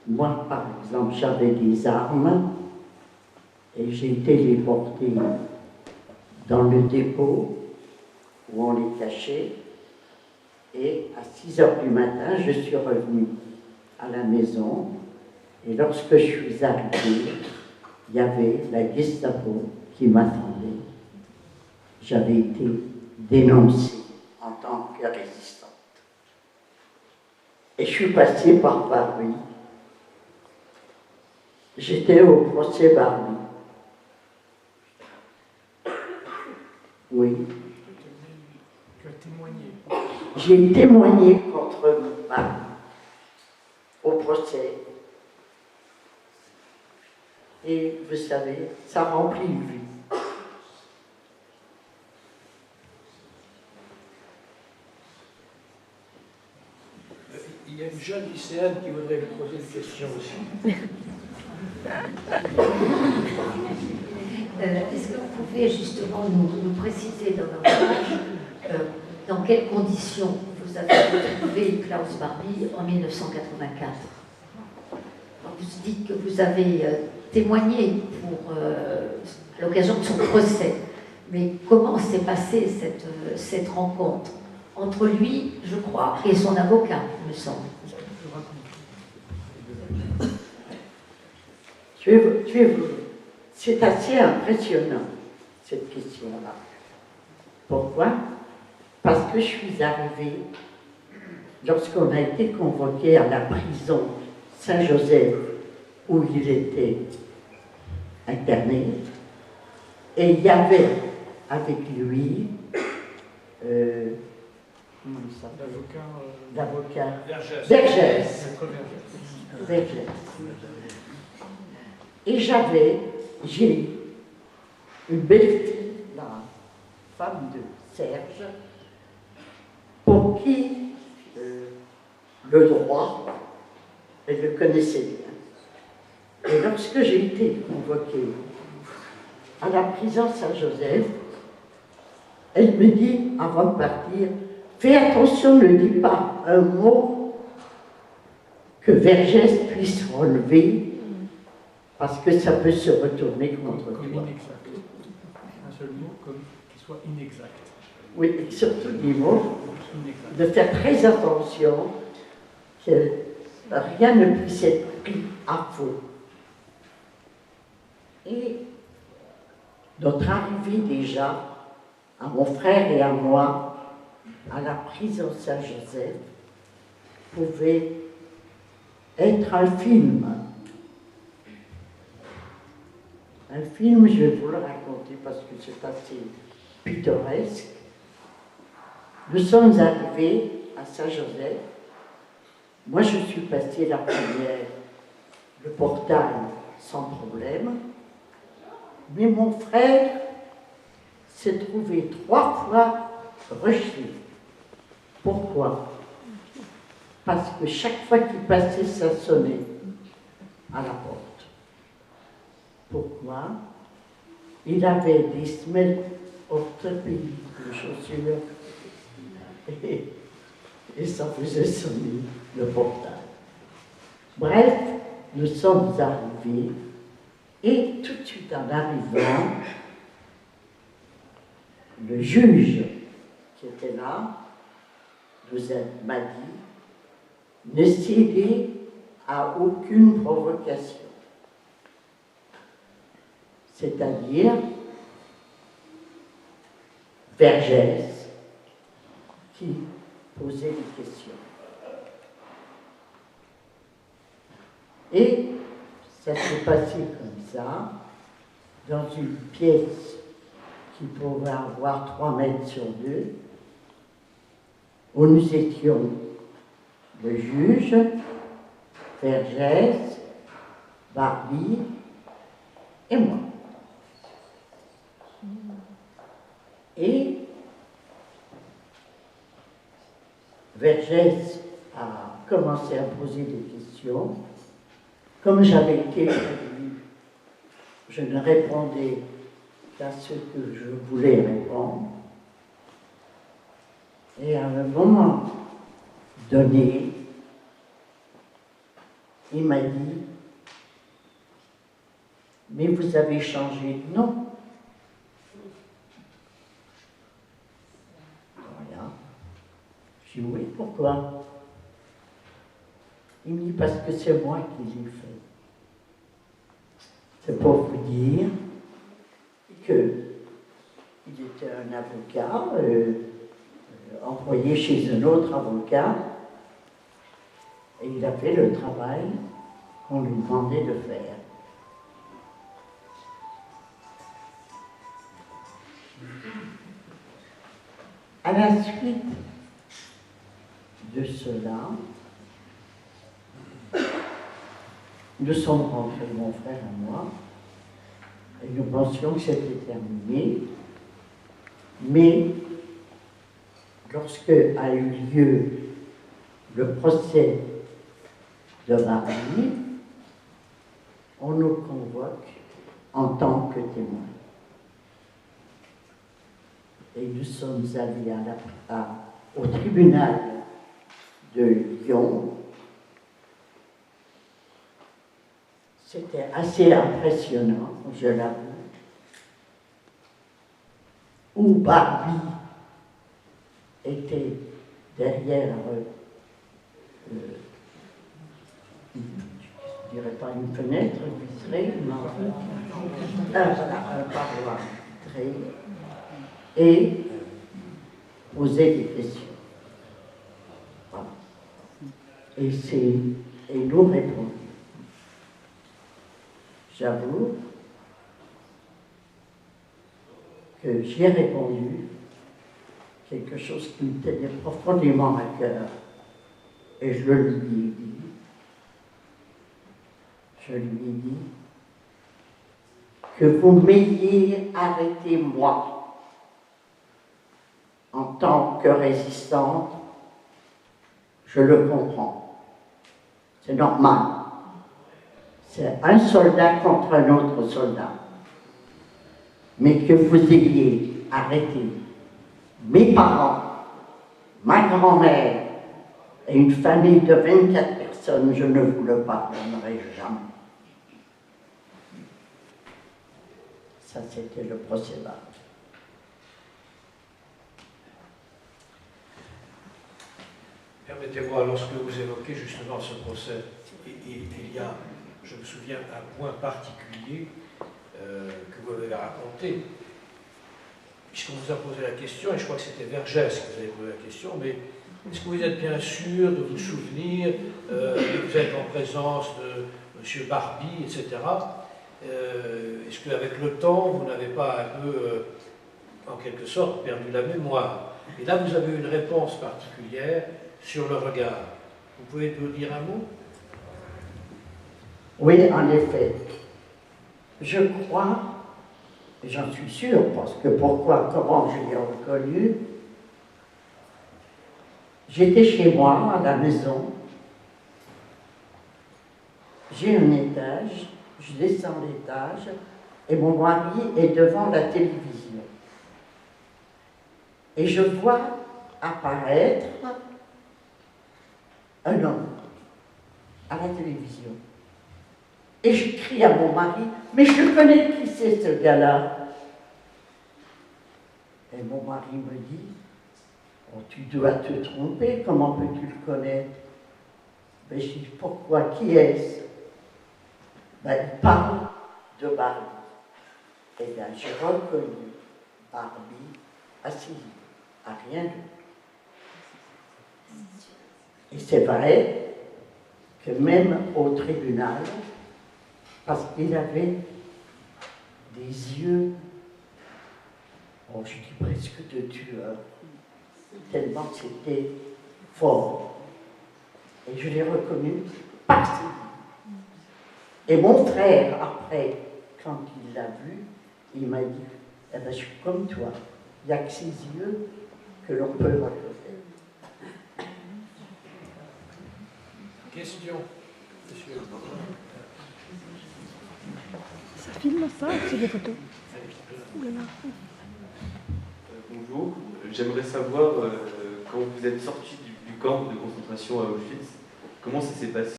Moi, par exemple, j'avais des armes et j'ai été les porter dans le dépôt où on les cachait. Et à 6 heures du matin, je suis revenue à la maison. Et lorsque je suis arrivée, il y avait la Gestapo qui m'attendait. J'avais été dénoncée en tant que résistante. Et je suis passée par Barbie. J'étais au procès Barbie. Oui. Tu as témoigné. J'ai témoigné contre Barbie au procès. Et vous savez, ça remplit une vie. Il y a une jeune lycéenne qui voudrait vous poser une question aussi. Est-ce que vous pouvez justement nous préciser davantage dans quelles conditions vous avez retrouvé Klaus Barbie en 1984? Alors, vous dites que vous avez témoigné pour l'occasion de son procès, mais comment s'est passée cette rencontre entre lui, je crois, et son avocat, il me semble? C'est assez impressionnant, cette question-là. Pourquoi? Parce que je suis arrivée, lorsqu'on a été convoqué à la prison Saint-Joseph, où il était interné, et il y avait avec lui l'avocat Vergès. Et j'ai une belle fille, la femme de Serge, pour qui le droit, elle le connaissait bien. Et lorsque j'ai été convoquée à la prison Saint-Joseph, elle me dit, avant de partir, fais attention, ne dis pas un mot que Vergès puisse relever, parce que ça peut se retourner contre toi. Inexact. Un seul mot comme qu'il soit inexact. Oui, et surtout des mots, de faire très attention que rien ne puisse être pris à faux. Et notre arrivée déjà, à mon frère et à moi, à la prison Saint-Joseph, pouvait être un film. Un film, je vais vous le raconter parce que c'est assez pittoresque. Nous sommes arrivés à Saint-Joseph. Moi, je suis passée la première, le portail sans problème. Mais mon frère s'est trouvé 3 fois rejeté. Pourquoi? Parce que chaque fois qu'il passait, ça sonnait à la porte. Pourquoi? Il avait des semelles orthopédiques de chaussures et ça faisait sonner le portail. Bref, nous sommes arrivés et tout de suite en arrivant, le juge qui était là m'a dit ne cédez à aucune provocation. C'est-à-dire Vergès qui posait des questions. Et ça s'est passé comme ça, dans une pièce qui pouvait avoir 3 mètres sur 2, où nous étions le juge, Vergès, Barbie et moi. Et Vergès a commencé à poser des questions. Comme j'avais été prévenu, je ne répondais qu'à ce que je voulais répondre. Et à un moment donné, il m'a dit, mais vous avez changé de nom. Voilà. J'ai dit, oui, pourquoi? Il me dit, parce que c'est moi qui l'ai fait. C'est pour vous dire qu'il était un avocat, employé chez un autre avocat, et il a fait le travail qu'on lui demandait de faire. À la suite de cela, nous sommes rentrés, mon frère et moi, et nous pensions que c'était terminé, mais lorsque a eu lieu le procès de Barbie, on nous convoque en tant que témoins. Et nous sommes allés au tribunal de Lyon. C'était assez impressionnant, je l'avoue, où Barbie était derrière, je ne dirais pas une fenêtre vitrée, mais un parloir vitré, et poser des questions. Voilà. Et nous répondons. J'avoue que j'y ai répondu quelque chose qui me tenait profondément à cœur, et je lui ai dit. Je lui ai dit que vous m'ayez arrêté moi en tant que résistante, je le comprends. C'est normal. C'est un soldat contre un autre soldat. Mais que vous ayez arrêté mes parents, ma grand-mère et une famille de 24 personnes, je ne vous le pardonnerai jamais. Ça, c'était le procès Barbie. Permettez-moi, lorsque vous évoquez justement ce procès, il y a, je me souviens, un point particulier que vous avez raconté, puisqu'on vous a posé la question, et je crois que c'était Vergès qui vous avez posé la question, mais est-ce que vous êtes bien sûr de vous souvenir que vous êtes en présence de M. Barbie, etc. Est-ce qu'avec le temps, vous n'avez pas un peu, en quelque sorte, perdu la mémoire? Et là, vous avez une réponse particulière sur le regard. Vous pouvez nous dire un mot? Oui, en effet. Je crois, et j'en suis sûr, parce que pourquoi, comment je l'ai reconnu, j'étais chez moi, à la maison, j'ai un étage, je descends l'étage, et mon mari est devant la télévision. Et je vois apparaître un homme à la télévision. Et je crie à mon mari, mais je connais qui c'est ce gars-là. Et mon mari me dit, oh, tu dois te tromper, comment peux-tu le connaître? Mais je dis, pourquoi, qui est-ce? Ben, il parle de Barbie. Et bien, j'ai reconnu Barbie assise, à rien d'autre. Et c'est vrai que même au tribunal, parce qu'il avait des yeux, oh, je dis presque de tueur, tellement c'était fort. Et je l'ai reconnu par ses yeux. Et mon frère, après, quand il l'a vu, il m'a dit, eh ben, je suis comme toi, il n'y a que ses yeux que l'on peut reconnaître. Question, monsieur. Ça filme ça, c'est des photos. Bonjour, j'aimerais savoir, quand vous êtes sorti du camp de concentration à Auschwitz, comment ça s'est passé?